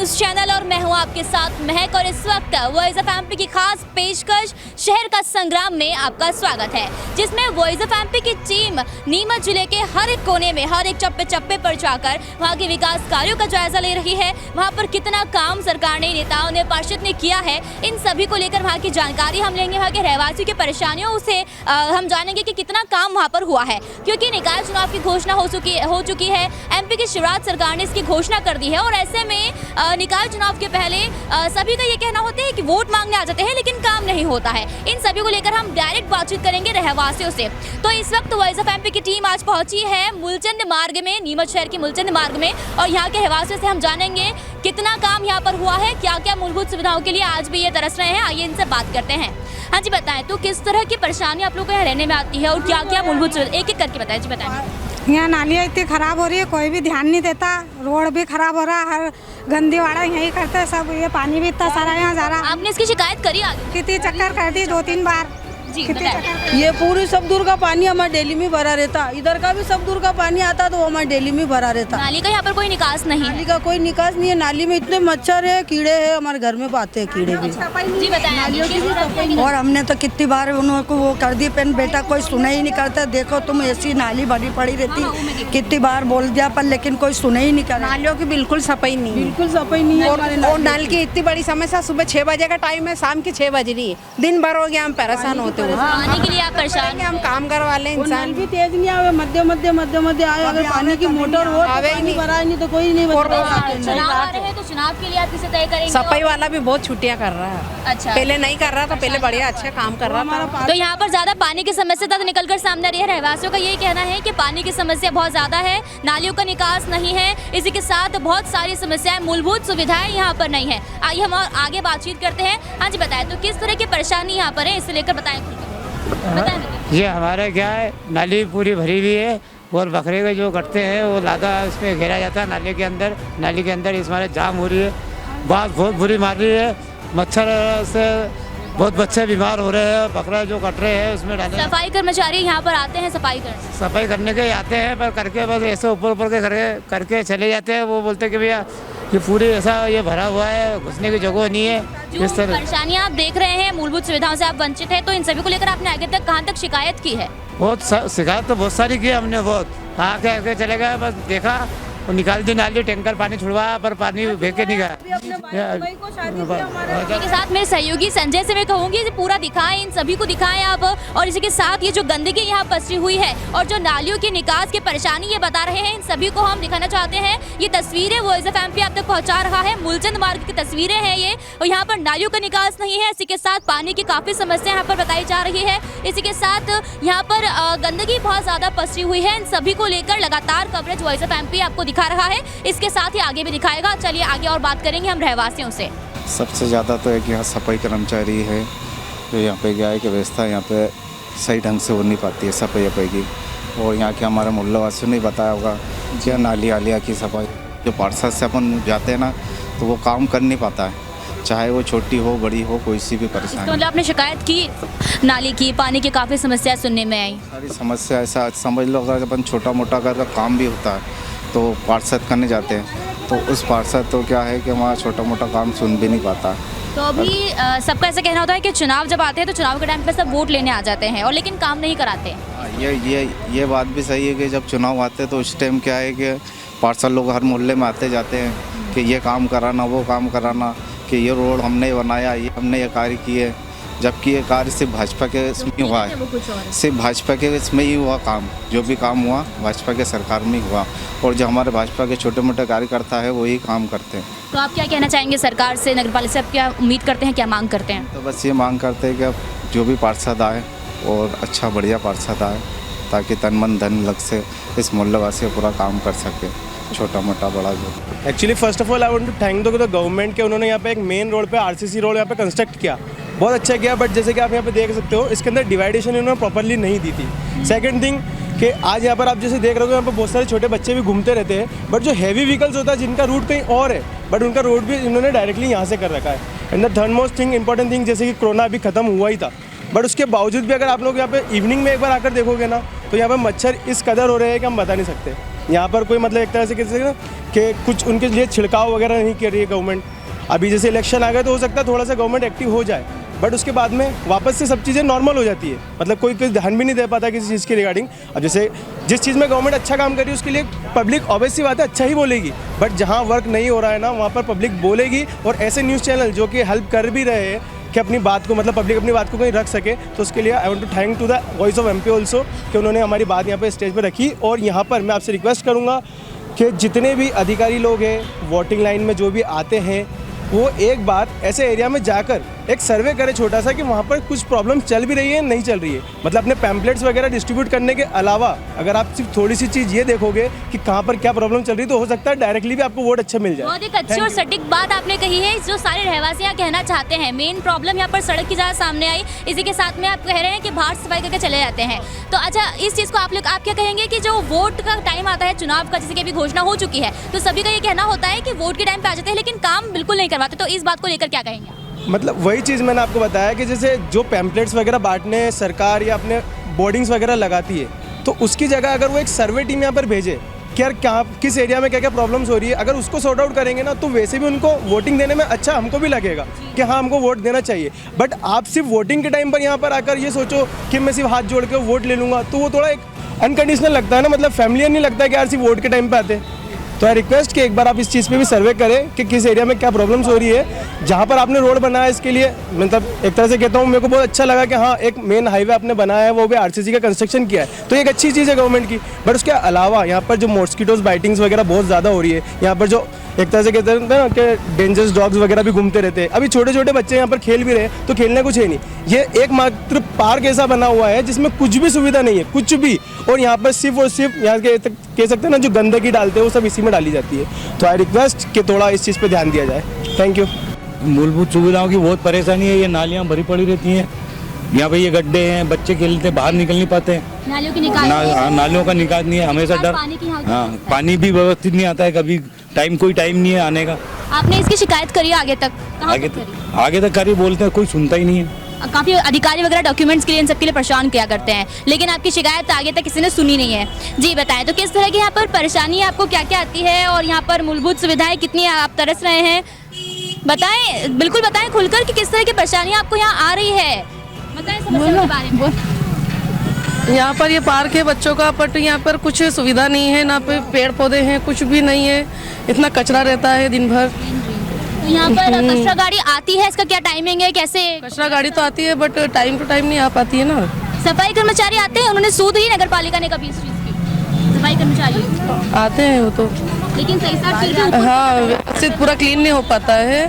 News channel और मैं हूं आपके साथ महक और इस वक्त वॉइस ऑफ एमपी की खास पेशकश शहर का संग्राम में आपका स्वागत है, जिसमें वॉइस ऑफ एमपी की टीम नीमच जिले के हर एक कोने में हर एक चप्पे चप्पे पर जाकर वहां के विकास कार्यों का जायजा ले रही है। वहां पर कितना काम सरकार ने, नेताओं ने, पार्षद ने किया है, इन सभी को लेकर वहां की जानकारी हम लेंगे। वहां के रहवासियों की परेशानियों से हम जानेंगे कि कितना काम वहां पर हुआ है, क्योंकि निकाय चुनाव की घोषणा हो चुकी है। एमपी की शिवराज सरकार ने इसकी घोषणा कर दी है और ऐसे में निकाय चुनाव के पहले सभी का ये कहना होता है कि वोट मांगने आ जाते हैं लेकिन काम नहीं होता है। इन सभी को लेकर हम डायरेक्ट बातचीत करेंगे रहवासियों से। तो इस वक्त वॉइस ऑफ एमपी की टीम आज पहुंची है मूलचंद मार्ग में, नीमच शहर के मूलचंद मार्ग में, और यहाँ के रहवासियों से हम जानेंगे कितना काम यहाँ पर हुआ है, क्या क्या मूलभूत सुविधाओं के लिए आज भी ये तरस रहे हैं। आइए इनसे बात करते हैं। हाँ जी, बताएं तो किस तरह की परेशानी आप लोग को यहाँ रहने में आती है और क्या क्या मूलभूत सुविधा, एक एक करके बताएं जी। बताएं। यहाँ नालियाँ इतनी खराब हो रही है, कोई भी ध्यान नहीं देता। रोड भी खराब हो रहा है, हर गंदी वाड़ा यही करते हैं सब। ये पानी भी इतना सारा यहाँ जा रहा। आपने इसकी शिकायत करी आगे? कितनी चक्कर कर दी, 2-3 बार। ये पूरी सब दूर का पानी हमारे डेली में भरा रहता, इधर का भी सब दूर का पानी आता तो हमारे डेली में भरा रहता। नाली का यहाँ पर कोई निकास नहीं है? नाली का कोई निकास नहीं है। नाली में इतने मच्छर है, कीड़े है, हमारे घर में आते हैं कीड़े भी। जी बताएं। और हमने तो कितनी बार उनको वो कर दी, पेन बेटा कोई सुना ही नहीं करता। देखो तुम ऐसी नाली भरी पड़ी रहती, कितनी बार बोल दिया पर लेकिन कोई सुना ही नहीं कर। नालियों की बिल्कुल सफाई नहीं है, बिल्कुल सफाई नहीं है। और नाली की इतनी बड़ी समस्या, सुबह 6 बजे का टाइम है, शाम के 6 बज रही है, दिन भर हो गया हम परेशान होते हुए। पानी के लिए आप परेशान हैं? हम काम करवा लें, इंसान भी तेज नहीं आवे, मध्य आए। अगर पानी की मोटर हो आवे ही नहीं, भरा नहीं तो कोई नहीं चुनाव आ रहे हैं तो चुनाव के लिए आप किसे तय करेंगे? सफाई वाला भी बहुत छुट्टियां कर रहा है। अच्छा, पहले नहीं कर रहा था, पहले बढ़िया अच्छा काम कर रहा था। तो यहाँ पर ज्यादा पानी की समस्या तक निकल कर सामने आ रही है। रहवासियों का यही कहना है कि पानी की समस्या बहुत ज्यादा है, नालियों का निकास नहीं है, इसी के साथ बहुत सारी समस्याएं, मूलभूत सुविधाएं यहाँ पर नहीं है। आइए हम और आगे बातचीत करते हैं। हाँ जी, बताएं तो किस तरह की परेशानी यहाँ पर है, इसे लेकर बताएं। ये हमारे क्या है, नाली पूरी भरी हुई है और बकरे के जो कटते हैं वो लादा इसमें घेरा जाता है नाली के अंदर इस हमारे जाम हो रही है, बात बहुत बुरी मार रही है। मच्छर से बहुत बच्चे बीमार हो रहे हैं, बकरा जो कट रहे हैं उसमें डाले। सफाई कर्मचारी यहाँ पर आते हैं सफाई करने के आते हैं, पर करके बस ऐसे ऊपर के करके चले जाते हैं। वो बोलते हैं कि भैया ये पूरी ऐसा ये भरा हुआ है, घुसने की जगह नहीं है। इस तरह परेशानियां आप देख रहे हैं, मूलभूत सुविधाओं से आप वंचित हैं, तो इन सभी को लेकर आपने आगे तक कहां तक शिकायत की है? बहुत शिकायत तो बहुत सारी की है हमने, बहुत आगे चले गए, बस देखा और निकाल दी नाली, टैंकर पानी छुड़वाया पर पानी भेज के नहीं गया। इसी के साथ मेरे सहयोगी संजय से मैं कहूंगी पूरा दिखाएं, इन सभी को दिखाएं आप। और इसी के साथ ये जो गंदगी यहाँ पसरी हुई है और जो नालियों के निकास की परेशानी ये बता रहे हैं, इन सभी को हम दिखाना चाहते हैं। ये तस्वीरें वॉइस ऑफ एमपी आप तक पहुँचा रहा है, मूलचंद मार्ग की तस्वीरें हैं ये, और यहाँ पर नालियों का निकास नहीं है। इसी के साथ पानी की काफी समस्या यहाँ पर बताई जा रही है। इसी के साथ यहाँ पर गंदगी बहुत ज्यादा पसरी हुई है। इन सभी को लेकर लगातार कवरेज वॉइस ऑफ एमपी आपको दिखा रहा है, इसके साथ ही आगे भी दिखाएगा। चलिए आगे और बात करेंगे हम रहवासियों से। सबसे ज़्यादा तो है कि यहाँ सफाई कर्मचारी है, तो यहाँ पे क्या है कि व्यवस्था यहाँ पे सही ढंग से हो नहीं पाती है सफाई की। और यहाँ के हमारे मोहल्ला वासियों ने बताया होगा कि नाली आलिया की सफाई, जो पार्षद से अपन जाते हैं ना तो वो काम कर नहीं पाता है, चाहे वो छोटी हो बड़ी हो, कोई सी भी परेशानी। तो मतलब आपने शिकायत की नाली की, पानी की काफ़ी समस्या सुनने में आई? सारी समस्या ऐसा समझ लो, अगर अपन छोटा मोटा अगर का काम भी होता है तो पार्षद करने जाते हैं, तो उस पार्षद तो क्या है कि हमारा छोटा मोटा काम सुन भी नहीं पाता। तो अभी सबका ऐसा कहना होता है कि चुनाव जब आते हैं तो चुनाव के टाइम पे सब वोट लेने आ जाते हैं और लेकिन काम नहीं कराते। ये बात भी सही है कि जब चुनाव आते हैं तो उस टाइम क्या है कि पार्षद लोग हर मोहल्ले में आते जाते हैं कि ये काम कराना, वो काम कराना, कि ये रोड हमने बनाया, ये हमने ये कार्य किए, जबकि ये कार्य सिर्फ भाजपा के इसमें ही हुआ है, सिर्फ भाजपा के इसमें ही हुआ काम। जो भी काम हुआ भाजपा के सरकार में ही हुआ, और जो हमारे भाजपा के छोटे मोटे कार्यकर्ता है वही काम करते हैं। तो आप क्या कहना चाहेंगे सरकार से, नगरपालिका से आप क्या उम्मीद करते हैं, क्या मांग करते हैं? तो बस ये मांग करते हैं कि अब जो भी पार्षद आए और अच्छा बढ़िया पार्षद आए, ताकि तन मन धन लग से इस मोहल्लेवासी पूरा काम कर सके, छोटा मोटा बड़ा जो। Actually first of all I want to thank the government के उन्होंने यहाँ पे एक मेन रोड पे आरसीसी रोड यहाँ पे कंस्ट्रक्ट किया, बहुत अच्छा किया। बट जैसे कि आप यहाँ पे देख सकते हो, इसके अंदर डिवाइडेशन इन्होंने प्रॉपर्ली नहीं दी थी। सेकंड थिंग कि आज यहाँ पर आप जैसे देख रहे हो, यहाँ पर बहुत सारे छोटे बच्चे भी घूमते रहते हैं, बट जो हैवी व्हीकल्स होता है जिनका रूट कहीं और है, बट उनका रोड भी इन्होंने डायरेक्टली यहाँ से कर रखा है। And the third most thing important thing, जैसे कि कोरोना अभी खत्म हुआ ही था, बट उसके बावजूद भी अगर आप लोग यहाँ पे इवनिंग में एक बार आकर देखोगे ना, तो यहाँ पे मच्छर इस कदर हो रहे हैं कि हम बता नहीं सकते। यहाँ पर कोई मतलब एक तरह से किसी कि कुछ उनके लिए छिड़काव वगैरह नहीं कर रही है गवर्नमेंट। अभी जैसे इलेक्शन आ गया तो हो सकता है थोड़ा सा गवर्नमेंट एक्टिव हो जाए, बट उसके बाद में वापस से सब चीज़ें नॉर्मल हो जाती है। मतलब कोई ध्यान भी नहीं दे पाता किसी चीज़ के रिगार्डिंग। अब जैसे जिस चीज़ में गवर्नमेंट अच्छा काम कर रही है उसके लिए पब्लिक ऑब्वियस सी बात है अच्छा ही बोलेगी, बट जहाँ वर्क नहीं हो रहा है ना वहाँ पर पब्लिक बोलेगी। और ऐसे न्यूज़ चैनल जो कि हेल्प कर भी रहे हैं कि अपनी बात को मतलब पब्लिक अपनी बात को कहीं रख सके, तो उसके लिए I want to thank to the voice of MP also कि उन्होंने हमारी बात यहाँ पर स्टेज पर रखी। और यहाँ पर मैं आपसे रिक्वेस्ट करूँगा कि जितने भी अधिकारी लोग हैं वोटिंग लाइन में जो भी आते हैं वो एक बार ऐसे एरिया में जाकर एक सर्वे करे छोटा सा कि वहाँ पर कुछ प्रॉब्लम चल भी रही है नहीं चल रही है। मतलब अपने पैम्पलेट्स वगैरह डिस्ट्रीब्यूट करने के अलावा अगर आप सिर्फ थोड़ी सी चीज़ ये देखोगे कि कहाँ पर क्या प्रॉब्लम चल रही है तो हो सकता है डायरेक्टली भी आपको वोट अच्छा मिल जाए। बहुत एक अच्छी और सटीक बात आपने कही है जो सारे रहवासी यहाँ कहना चाहते हैं। मेन प्रॉब्लम यहाँ पर सड़क की ज़्यादा सामने आई, इसी के साथ में आप कह रहे हैं कि बाहर सफाई करके चले जाते हैं। तो अच्छा इस चीज़ को आप क्या कहेंगे कि जो वोट का टाइम आता है चुनाव का, जैसे कि अभी घोषणा हो चुकी है, तो सभी का ये कहना होता है कि वोट के टाइम पे आ जाते हैं लेकिन काम बिल्कुल नहीं करवाते, तो इस बात को लेकर क्या कहेंगे? मतलब वही चीज़ मैंने आपको बताया कि जैसे जो पैम्पलेट्स वगैरह बांटने सरकार या अपने बोर्डिंग्स वगैरह लगाती है तो उसकी जगह अगर वो एक सर्वे टीम यहाँ पर भेजे कि यार क्या किस एरिया में क्या क्या प्रॉब्लम्स हो रही है, अगर उसको सॉर्ट आउट करेंगे ना तो वैसे भी उनको वोटिंग देने में अच्छा हमको भी लगेगा कि हाँ हमको वोट देना चाहिए। बट आप सिर्फ वोटिंग के टाइम पर यहाँ पर आकर ये सोचो कि मैं सिर्फ हाथ जोड़ के वोट ले लूँगा तो वो थोड़ा एक अनकंडीशनल लगता है ना, मतलब फैमिलियर नहीं लगता कि यार सिर्फ वोट के टाइम पर आते। तो आई रिक्वेस्ट कि एक बार आप इस चीज़ पे भी सर्वे करें कि किस एरिया में क्या प्रॉब्लम्स हो रही है। जहाँ पर आपने रोड बनाया इसके लिए मतलब एक तरह से कहता हूँ मेरे को बहुत अच्छा लगा कि हाँ एक मेन हाईवे आपने बनाया है वो भी आरसीसी का कंस्ट्रक्शन किया है तो एक अच्छी चीज़ है गवर्नमेंट की। बट उसके अलावा यहाँ पर जो मॉस्किटोज बाइटिंग्स वगैरह बहुत ज़्यादा हो रही है, यहाँ पर जो एक तरह से कहते हैं ना कि डेंजरस डॉग्स वगैरह भी घूमते रहते हैं। अभी छोटे छोटे बच्चे यहाँ पर खेल भी रहे हैं तो खेलने कुछ है नहीं, ये एकमात्र पार्क ऐसा बना हुआ है जिसमें कुछ भी सुविधा नहीं है कुछ भी। और यहाँ पर सिर्फ और सिर्फ यहाँ के कह सकते हैं ना जो गंदगी डालते हैं वो सब इसी में डाली जाती है। तो आई रिक्वेस्ट कि थोड़ा इस चीज़ पे ध्यान दिया जाए। Thank you. मूलभूत सुविधाओं की बहुत परेशानी है, ये नालियाँ भरी पड़ी रहती हैं, यहाँ पे ये गड्ढे हैं, बच्चे खेलते बाहर निकल नहीं पाते हैं, नालियों की निकास नालियों का निकास नहीं है, हमेशा डर। हाँ पानी भी व्यवस्थित नहीं आता है, कभी कोई टाइम नहीं है आने का। आपने इसकी शिकायत करी आगे तक? आगे तक करी, बोलते हैं कोई सुनता ही नहीं है। काफी अधिकारी वगैरह डॉक्यूमेंट्स के लिए इन सब के लिए परेशान किया करते हैं लेकिन आपकी शिकायत आगे तक किसी ने सुनी नहीं है। जी बताएं तो किस तरह की यहाँ पर परेशानी आपको क्या क्या आती है और यहाँ पर मूलभूत सुविधाएं कितनी आप तरस रहे हैं? बताएं, बिल्कुल बताएं खुलकर कि किस तरह की परेशानी आपको यहाँ आ रही है, बताएं समस्या के बारे में। यहाँ पर ये पार्क है बच्चों का, बट यहाँ पर कुछ सुविधा नहीं है, ना पे पेड़ पौधे हैं, कुछ भी नहीं है, इतना कचरा रहता है दिन भर। तो यहाँ पर कचरा गाड़ी आती है, इसका क्या टाइमिंग है, कैसे? कचरा गाड़ी तो आती है बट टाइम टू टाइम नहीं आ पाती है ना। सफाई कर्मचारी आते हैं, उन्होंने सूद ही नगर पालिका ने कभी इस चीज़ की? सफाई कर्मचारी आते हैं वो तो, लेकिन सही साथ हाँ व्यवस्थित पूरा क्लीन नहीं हो पाता है।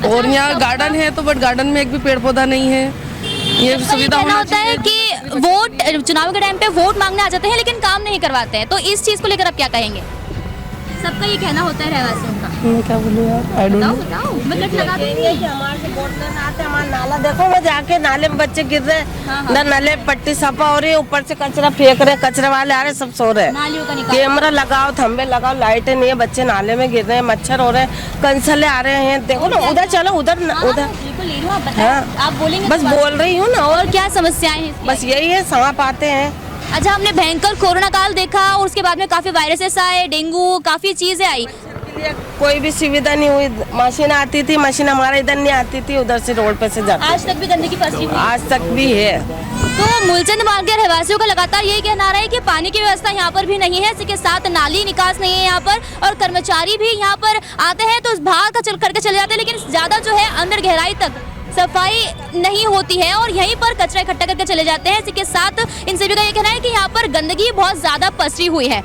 और यहाँ गार्डन है तो बट गार्डन में एक भी पेड़ पौधा नहीं है। ये सुविधा होता है कि वोट चुनाव के टाइम पे वोट मांगने आ जाते हैं लेकिन काम नहीं करवाते हैं, तो इस चीज़ को लेकर आप क्या कहेंगे? सबका ये कहना होता है रहवासियों का। क्या बोलूं यार, आई डोंट नो। बताओ मैं कट लगा दूंगी। हमारे से वोट लेने आते हैं, हमारा नाला देखो मैं जाके नाले में बच्चे गिर रहे हैं, ना नाले पट्टी सफा हो रही है, ऊपर से कचरा फेंक रहे हैं, कचरे वाले आ रहे सब सो रहे हैं। कैमरा लगाओ, थंबे लगाओ, लाइटें नहीं है, बच्चे नाले में गिर रहे हैं, मच्छर हो रहे हैं, कंसले आ रहे हैं। देखो ना उधर चलो, उधर आप बोलेंगे? बस बोल रही हूँ ना। और क्या समस्याएं हैं? बस यही है, सांप आते हैं। अच्छा हमने भयंकर कोरोना काल देखा और उसके बाद में काफी वायरसेस आए, डेंगू, काफी चीजें आई, कोई भी सुविधा नहीं हुई। मशीन आती थी, मशीन हमारे इधर नहीं आती थी, उधर से रोड पे से जाती। आज तक भी गंदगी फंसी हुई? आज तक भी है। तो मूलचंद मार्ग के रहवासियों का लगातार यही कहना रहा है कि पानी की व्यवस्था यहाँ पर भी नहीं है, इसी के साथ नाली निकास नहीं है यहाँ पर, और कर्मचारी भी यहाँ पर आते हैं तो बाहर का करके चले जाते हैं, लेकिन ज्यादा जो है अंदर गहराई तक सफाई नहीं होती है और यहीं पर कचरा इकट्ठा करके चले जाते हैं। इसी के साथ इन सभी का ये कहना है कि यहाँ पर गंदगी बहुत ज़्यादा पसरी हुई है।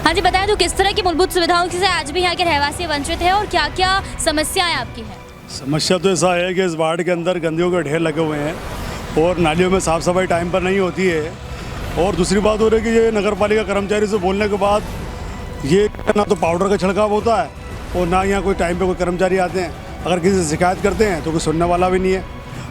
हाँ जी बताएं तो किस तरह की मूलभूत सुविधाओं से आज भी यहाँ के रहवासी वंचित है और क्या क्या समस्याएं आपकी है? समस्या तो ऐसा है कि इस वार्ड के अंदर गंदगियों के ढेर लगे हुए हैं और नालियों में साफ़ सफाई टाइम पर नहीं होती है। और दूसरी बात हो रही है कि ये नगर पालिका कर्मचारी से बोलने के बाद ये ना तो पाउडर का छिड़काव होता है और ना यहाँ कोई टाइम पे कोई कर्मचारी आते हैं। अगर किसी से शिकायत करते हैं तो कोई सुनने वाला भी नहीं है।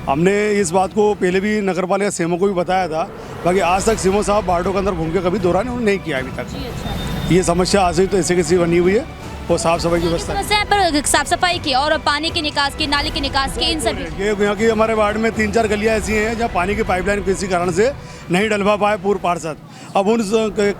हमने इस बात को पहले भी नगर पालिका सीएमओ को भी बताया था, बाकी आज तक सीएमओ साहब वार्डों के अंदर घूम के कभी दौरा नहीं किया अभी तक। ये समस्या आज से तो ऐसे कैसी बनी हुई है और साफ़ सफाई की व्यवस्था। समस्या है पर साफ सफाई की और पानी के निकास की, नाली के निकास की, इन सभी ये यहाँ की हमारे वार्ड में 3-4 गलियाँ ऐसी हैं जहाँ पानी की पाइपलाइन किसी कारण से नहीं डलवा पाए पूर्व पार्षद। अब उन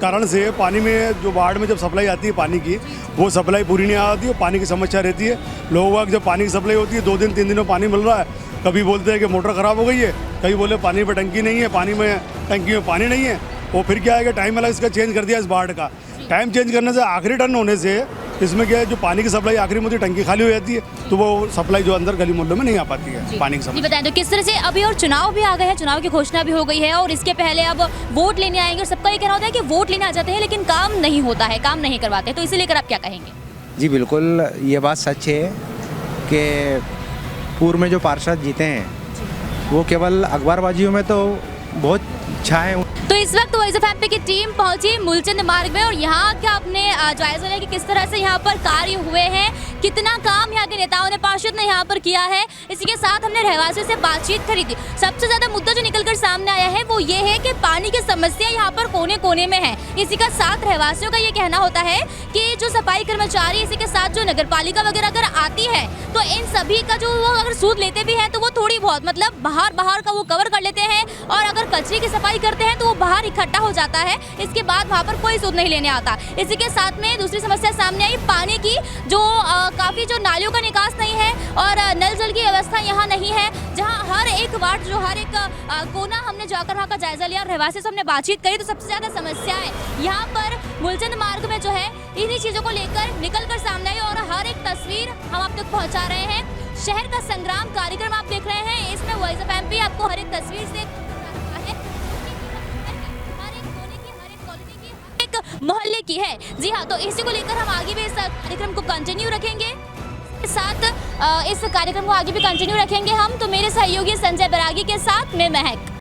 कारण से पानी में जो वार्ड में जब सप्लाई आती है पानी की, वो सप्लाई पूरी नहीं आती है, पानी की समस्या रहती है। लोगों को जब पानी की सप्लाई होती है 2 दिन 3 दिन में पानी मिल रहा है, कभी बोलते हैं कि मोटर ख़राब हो गई है, कभी बोले पानी में टंकी नहीं है, पानी में टंकी में पानी नहीं है। वो फिर क्या है कि टाइम अलग इसका चेंज कर दिया इस वार्ड का। टाइम चेंज करने से आखिरी टर्न होने से इसमें क्या है, जो पानी की सप्लाई आखिरी में टंकी खाली हो जाती है, तो वो सप्लाई जो अंदर गली मोहल्लों में नहीं आ पाती है पानी की सप्लाई। बताएं तो किस तरह से अभी और चुनाव भी आ गए हैं, चुनाव की घोषणा भी हो गई है और इसके पहले अब वोट लेने आएंगे और सबका ये कहना होता है कि वोट लेने आ जाते हैं लेकिन काम नहीं होता है, काम नहीं करवाते, तो इसे लेकर आप क्या कहेंगे? जी बिल्कुल, ये बात सच है कि पूर्व में जो पार्षद जीते हैं वो केवल अखबारबाजियों में तो बहुत छाए। तो इस वक्त वॉइस ऑफ एमपी की टीम पहुंची मूलचंद मार्ग में और यहाँ का अपने जायजा लिया कि किस तरह से यहाँ पर कार्य हुए हैं, कितना काम यहाँ के नेताओं ने, पार्षद ने यहाँ पर किया है। इसी के साथ हमने रहवासियों से बातचीत करी थी। सबसे ज्यादा मुद्दा जो निकलकर सामने आया है वो ये है कि पानी की समस्या यहाँ पर कोने कोने में है। इसी का साथ रहवासियों का ये कहना होता है कि जो सफाई कर्मचारी, इसी के साथ जो नगर पालिका वगैरह अगर आती है तो इन सभी का जो वो अगर सूद लेते भी हैं तो वो थोड़ी बहुत मतलब बाहर का वो कवर कर लेते हैं और अगर कचरे की सफाई करते हैं तो वो बाहर इकट्ठा हो जाता है, इसके बाद वहाँ पर कोई सूद नहीं लेने आता। इसी के साथ में दूसरी समस्या सामने आई पानी की, जो काफ़ी जो नालियों का निकास नहीं है और नल जल की व्यवस्था यहाँ नहीं है, जहाँ हर एक वार्ड जो हर एक कोना हमने जाकर वहाँ का जायजा लिया, रहवासियों से हमने बातचीत करी तो सबसे ज़्यादा समस्या है यहाँ पर मूलचंद मार्ग में जो है इन्हीं चीज़ों को लेकर निकल कर सामने आई और हर एक तस्वीर हम आप तक पहुँचा रहे हैं। शहर का संग्राम कार्यक्रम आप देख रहे हैं, इसमें वॉइस ऑफ एमपी आपको हर एक तस्वीर से मोहल्ले की है। जी हाँ, तो इसी को लेकर हम आगे भी इस कार्यक्रम को कंटिन्यू रखेंगे, साथ इस कार्यक्रम को आगे भी कंटिन्यू रखेंगे हम। तो मेरे सहयोगी संजय बैरागी के साथ मैं महक।